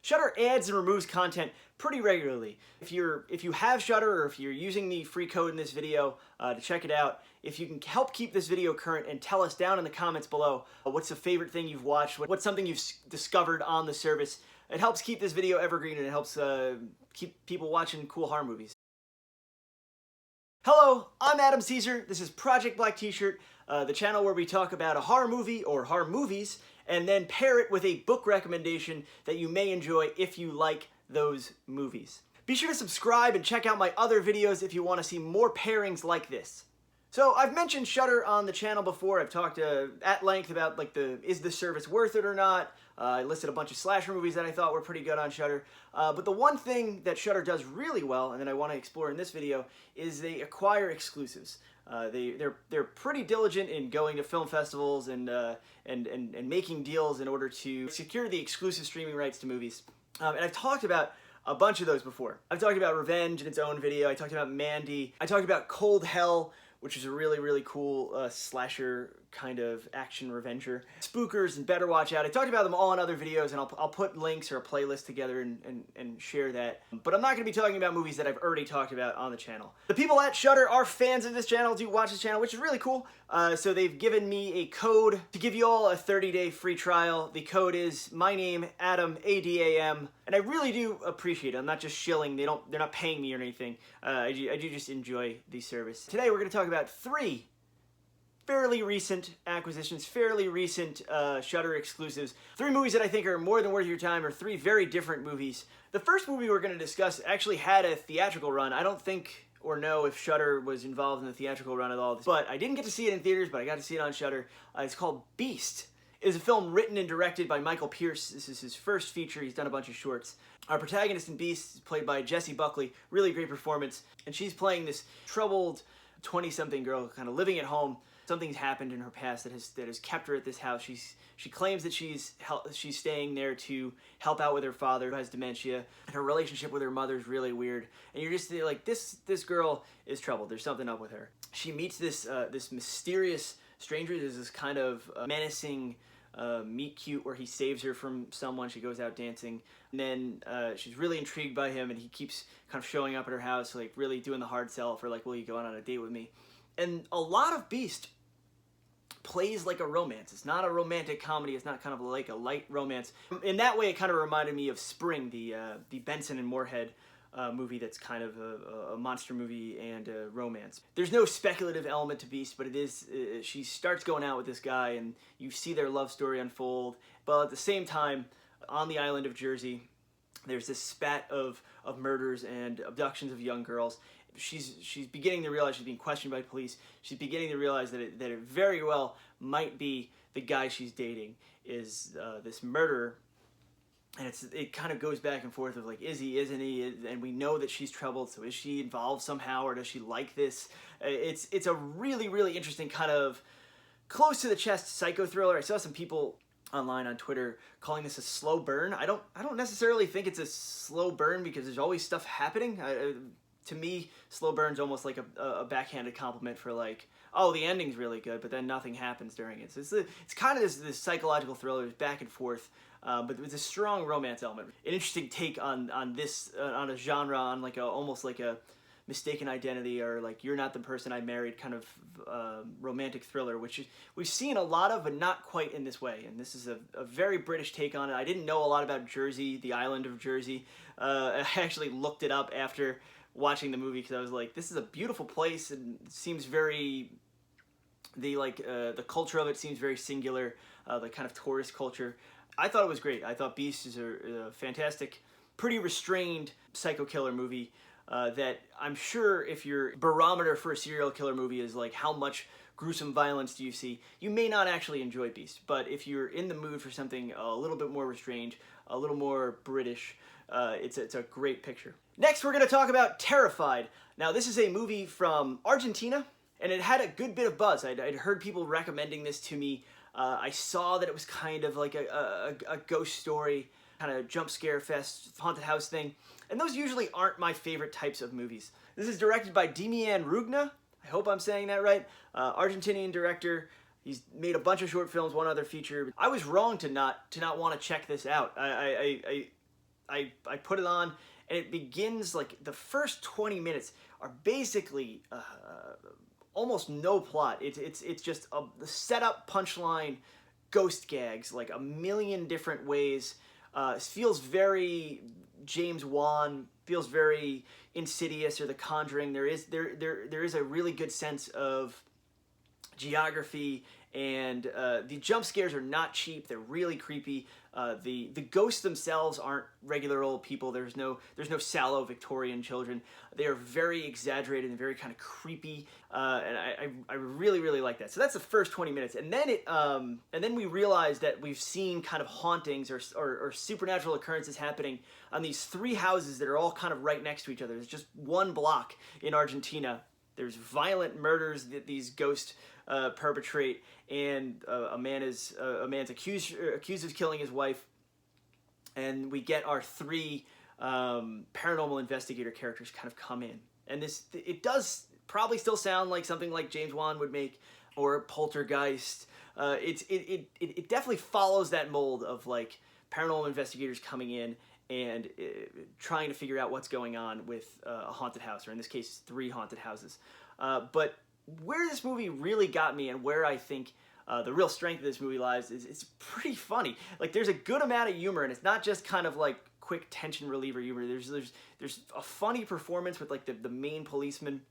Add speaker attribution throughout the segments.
Speaker 1: Shudder adds and removes content pretty regularly. If you have Shudder, or if you're using the free code in this video to check it out, if you can help keep this video current and tell us down in the comments below what's the favorite thing you've watched, what's something you've discovered on the service, it helps keep this video evergreen and it helps keep people watching cool horror movies. Hello, I'm Adam Cesare. This is Project Black T-shirt, the channel where we talk about a horror movie or horror movies and then pair it with a book recommendation that you may enjoy if you like those movies. Be sure to subscribe and check out my other videos if you want to see more pairings like this. So I've mentioned Shudder on the channel before. I've talked at length about is the service worth it or not. I listed a bunch of slasher movies that I thought were pretty good on Shudder. But the one thing that Shudder does really well, and that I want to explore in this video, is they acquire exclusives. They're pretty diligent in going to film festivals and making deals in order to secure the exclusive streaming rights to movies. And I've talked about a bunch of those before. I've talked about Revenge in its own video. I talked about Mandy. I talked about Cold Hell, which is a really cool slasher kind of action revenger. Spookers and Better Watch Out. I talked about them all in other videos, and I'll put links or a playlist together and share that. But I'm not going to be talking about movies that I've already talked about on the channel. The people at Shudder are fans of this channel, do watch this channel, which is really cool. So they've given me a code to give you all a 30-day free trial. The code is my name, Adam, A-D-A-M, and I really do appreciate it. I'm not just shilling. They're not paying me or anything. I do just enjoy the service. Today we're going to talk about 3 fairly recent acquisitions, fairly recent Shudder exclusives. 3 movies that I think are more than worth your time, or 3 very different movies. The first movie we're going to discuss actually had a theatrical run. I don't think or know if Shudder was involved in the theatrical run at all, but I didn't get to see it in theaters, but I got to see it on Shudder. It's called Beast. It is a film written and directed by Michael Pierce. This is his first feature. He's done a bunch of shorts. Our protagonist in Beast is played by Jessie Buckley. Really great performance. And she's playing this troubled 20-something girl kind of living at home. Something's happened in her past that has kept her at this house. She claims that she's staying there to help out with her father who has dementia. And her relationship with her mother is really weird. And you're just like, this girl is troubled. There's something up with her. She meets this mysterious stranger. There's this kind of menacing meet cute where he saves her from someone. She goes out dancing, and then she's really intrigued by him, and he keeps kind of showing up at her house, like really doing the hard sell for like, will you go on a date with me? And a lot of Beast plays like a romance. It's not a romantic comedy. It's not kind of like a light romance. In that way, it kind of reminded me of Spring, the Benson and Moorhead movie that's kind of a monster movie and a romance. There's no speculative element to Beast, but it is, she starts going out with this guy and you see their love story unfold. But at the same time, on the island of Jersey, there's this spat of murders and abductions of young girls. She's beginning to realize she's being questioned by police. She's beginning to realize that it very well might be the guy she's dating is this murderer. And it kind of goes back and forth of like, is he, isn't he? And we know that she's troubled, so is she involved somehow, or does she like this? It's a really interesting kind of close to the chest psycho thriller. I saw some people online on Twitter calling this a slow burn. I don't necessarily think it's a slow burn because there's always stuff happening. To me, slow burn's almost like a backhanded compliment for like, oh, the ending's really good, but then nothing happens during it. So it's kind of this psychological thriller, back and forth, but with a strong romance element. An interesting take on a genre, on like almost like a mistaken identity, or like you're not the person I married kind of romantic thriller, which we've seen a lot of, but not quite in this way. And this is a very British take on it. I didn't know a lot about Jersey, the island of Jersey. I actually looked it up after watching the movie because I was like, this is a beautiful place, and it seems very, the culture of it seems very singular, the kind of tourist culture. I thought it was great. I thought Beast is a fantastic, pretty restrained psycho killer movie that I'm sure if your barometer for a serial killer movie is like how much gruesome violence do you see, you may not actually enjoy Beast. But if you're in the mood for something a little bit more restrained, a little more British, it's a great picture. Next, we're going to talk about Terrified. Now, this is a movie from Argentina, and it had a good bit of buzz. I'd heard people recommending this to me. I saw that it was kind of like a ghost story, kind of jump scare fest, haunted house thing, and those usually aren't my favorite types of movies. This is directed by Demian Rugna. I hope I'm saying that right. Argentinian director. He's made a bunch of short films, one other feature. I was wrong to not want to check this out. I put it on, and it begins, like, the first 20 minutes are basically almost no plot. It's just the setup, punchline, ghost gags, like a million different ways. It feels very James Wan, feels very Insidious or The Conjuring. There is a really good sense of geography, and the jump scares are not cheap. They're really creepy. The ghosts themselves aren't regular old people. There's no sallow Victorian children. They are very exaggerated and very kind of creepy, and I really, really like that. So that's the first 20 minutes, and then we realize that we've seen kind of hauntings or supernatural occurrences happening on these 3 houses that are all kind of right next to each other. There's just one block in Argentina. There's violent murders that these ghosts perpetrate, and a man's accused of killing his wife, and we get our 3 paranormal investigator characters kind of come in, and it does probably still sound like something like James Wan would make, or Poltergeist. It definitely follows that mold of like paranormal investigators coming in and trying to figure out what's going on with a haunted house, or in this case 3 haunted houses. But where this movie really got me, and where I think the real strength of this movie lies, is it's pretty funny. Like, there's a good amount of humor, and it's not just kind of like quick tension reliever humor. There's a funny performance with like the main policeman.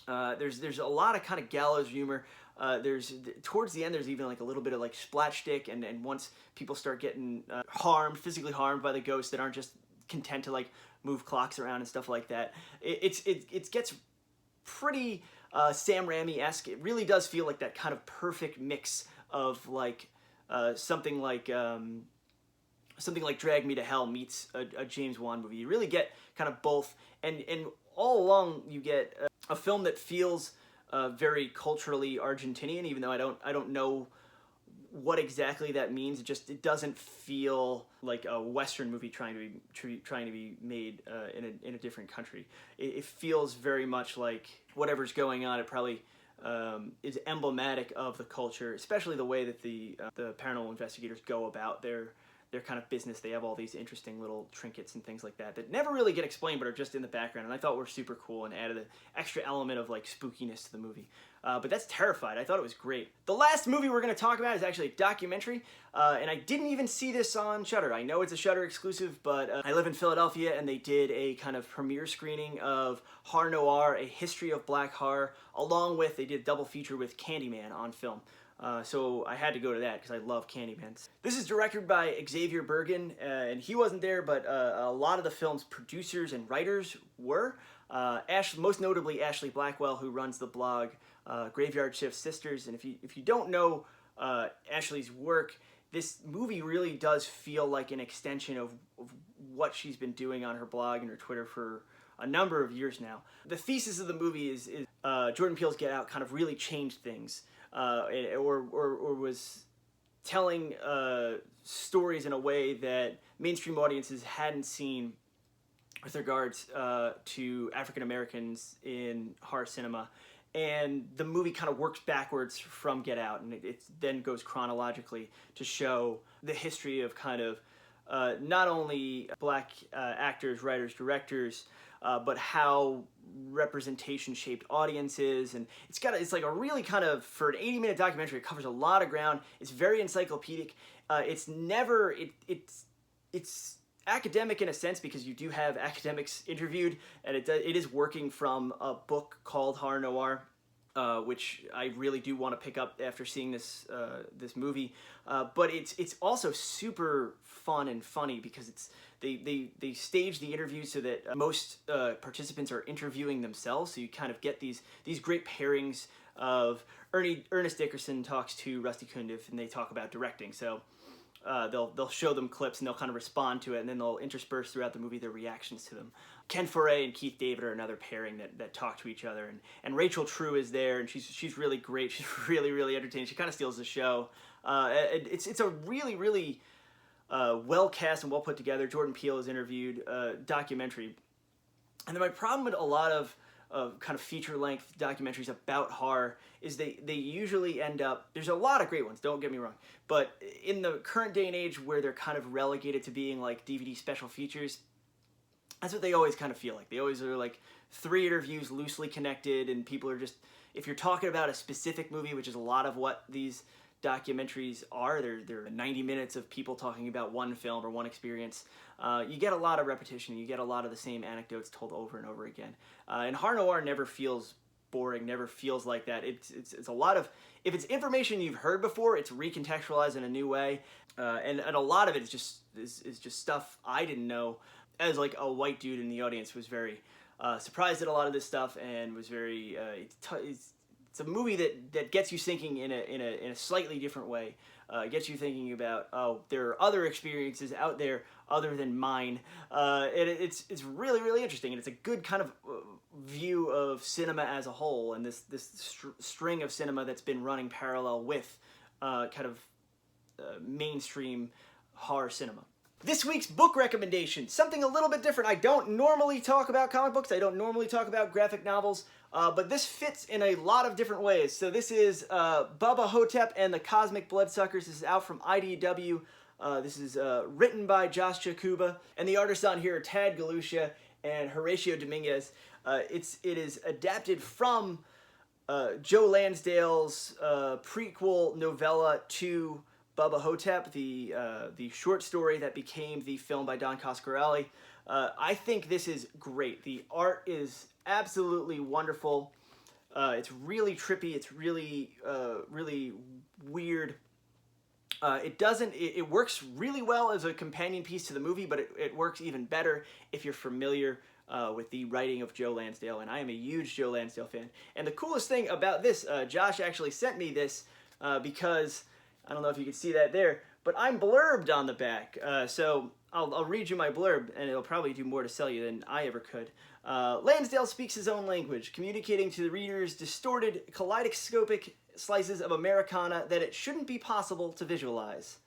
Speaker 1: There's a lot of kind of gallows humor. Towards the end, there's even like a little bit of like splatstick, and once people start getting physically harmed by the ghosts that aren't just content to like move clocks around and stuff like that, it gets pretty Sam Raimi-esque. It really does feel like that kind of perfect mix of like something like Drag Me to Hell meets a James Wan movie. You really get kind of both, and all along you get a film that feels very culturally Argentinian, even though I don't know what exactly that means. It doesn't feel like a Western movie trying to be made in a different country. It feels very much like whatever's going on. It probably is emblematic of the culture, especially the way that the paranormal investigators go about their kind of business. They have all these interesting little trinkets and things like that never really get explained, but are just in the background, and I thought were super cool and added an extra element of like spookiness to the movie. But that's Terrified. I thought it was great. The last movie we're going to talk about is actually a documentary, and I didn't even see this on Shudder. I know it's a Shudder exclusive, but I live in Philadelphia, and they did a kind of premiere screening of Noire, A History of Black Horror, along with, they did a double feature with Candyman on film. So I had to go to that because I love Candyman. This is directed by Xavier Bergen, and he wasn't there, but a lot of the film's producers and writers were. Most notably Ashley Blackwell, who runs the blog Graveyard Shift Sisters. And if you don't know Ashley's work, this movie really does feel like an extension of what she's been doing on her blog and her Twitter for a number of years now. The thesis of the movie is Jordan Peele's Get Out kind of really changed things. Or was telling stories in a way that mainstream audiences hadn't seen with regards to African Americans in horror cinema. And the movie kind of works backwards from Get Out, and it then goes chronologically to show the history of kind of not only black actors, writers, directors, but how representation shaped audiences. And it's like a really kind of, for an 80-minute documentary, it covers a lot of ground. It's very encyclopedic. It's academic in a sense, because you do have academics interviewed, and it is working from a book called Horror Noire, which I really do want to pick up after seeing this movie. But it's also super fun and funny, because they stage the interviews so that most participants are interviewing themselves. So you kind of get these great pairings of Ernest Dickerson talks to Rusty Cundiff, and they talk about directing. So they'll show them clips, and they'll kind of respond to it, and then they'll intersperse throughout the movie their reactions to them. Ken Foray and Keith David are another pairing that talk to each other, and Rachel True is there, and she's really great. She's really, really entertaining. She kind of steals the show. It's a really, really well cast and well put together. Jordan Peele is interviewed documentary. And then my problem with a lot of kind of feature-length documentaries about horror is they usually end up, there's a lot of great ones, don't get me wrong, but in the current day and age where they're kind of relegated to being like DVD special features, that's what they always kind of feel like. They always are like 3 interviews loosely connected, and people are just, if you're talking about a specific movie, which is a lot of what these documentaries are, they're 90 minutes of people talking about one film or one experience. You get a lot of repetition. You get a lot of the same anecdotes told over and over again. And horror noir never feels boring, never feels like that. It's a lot of, if it's information you've heard before, it's recontextualized in a new way. And a lot of it is just stuff I didn't know. As like a white dude in the audience was very surprised at a lot of this stuff, and was very it's a movie that gets you thinking in a slightly different way. It gets you thinking about, oh, there are other experiences out there other than mine. It's really, really interesting, and it's a good kind of view of cinema as a whole, and this string of cinema that's been running parallel with kind of mainstream horror cinema. This week's book recommendation, something a little bit different. I don't normally talk about comic books. I don't normally talk about graphic novels, but this fits in a lot of different ways. So this is Bubba ho-tep and the Cosmic Bloodsuckers. This is out from IDW. This is written by Josh Jakuba, and the artists on here are Tad Galusha and Horatio Dominguez. It is adapted from Joe Lansdale's prequel novella to Bubba ho-tep, the short story that became the film by Don Coscarelli. I think this is great. The art is absolutely wonderful. It's really trippy. It's really, really weird. It works really well as a companion piece to the movie, but it works even better if you're familiar with the writing of Joe Lansdale, and I am a huge Joe Lansdale fan. And the coolest thing about this, Josh actually sent me this because, I don't know if you can see that there, but I'm blurbed on the back. So I'll read you my blurb, and it'll probably do more to sell you than I ever could. Lansdale speaks his own language, communicating to the readers distorted, kaleidoscopic slices of Americana that it shouldn't be possible to visualize.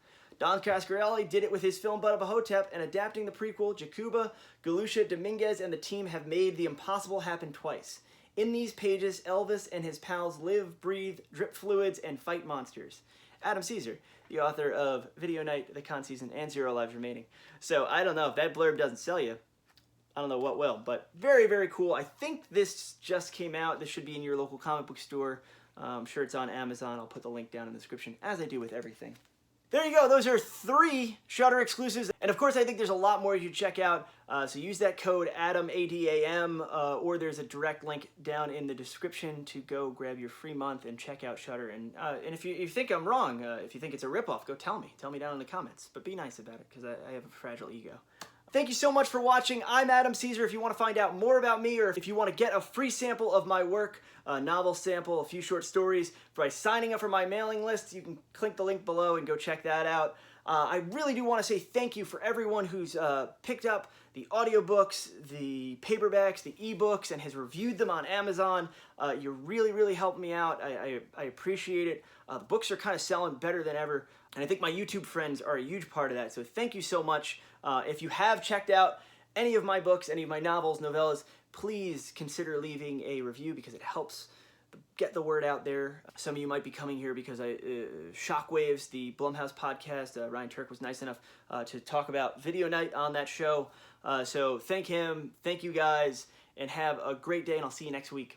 Speaker 1: Don Coscarelli did it with his film Bubba ho-tep, and adapting the prequel, Jakuba, Galusha, Dominguez, and the team have made the impossible happen twice. In these pages, Elvis and his pals live, breathe, drip fluids, and fight monsters. Adam Cesare, the author of Video Night, The Con Season, and 0 Lives Remaining. So I don't know, if that blurb doesn't sell you, I don't know what will, but very, very cool. I think this just came out. This should be in your local comic book store. I'm sure it's on Amazon. I'll put the link down in the description, as I do with everything. There you go. Those are 3 Shudder exclusives. And of course, I think there's a lot more you should check out. So use that code ADAM, A-D-A-M, or there's a direct link down in the description to go grab your free month and check out Shudder. And if you think I'm wrong, if you think it's a ripoff, go tell me. Tell me down in the comments. But be nice about it, because I have a fragile ego. Thank you so much for watching. I'm Adam Cesare. If you want to find out more about me, or if you want to get a free sample of my work, a novel sample, a few short stories, by signing up for my mailing list, you can click the link below and go check that out. I really do want to say thank you for everyone who's picked up the audiobooks, the paperbacks, the ebooks, and has reviewed them on Amazon. You really, really helped me out. I appreciate it. The books are kind of selling better than ever, and I think my YouTube friends are a huge part of that, so thank you so much. If you have checked out any of my books, any of my novels, novellas, please consider leaving a review, because it helps get the word out there. Some of you might be coming here because Shockwaves, the Blumhouse podcast, Ryan Turk was nice enough to talk about Video Night on that show. So thank him, thank you guys, and have a great day, and I'll see you next week.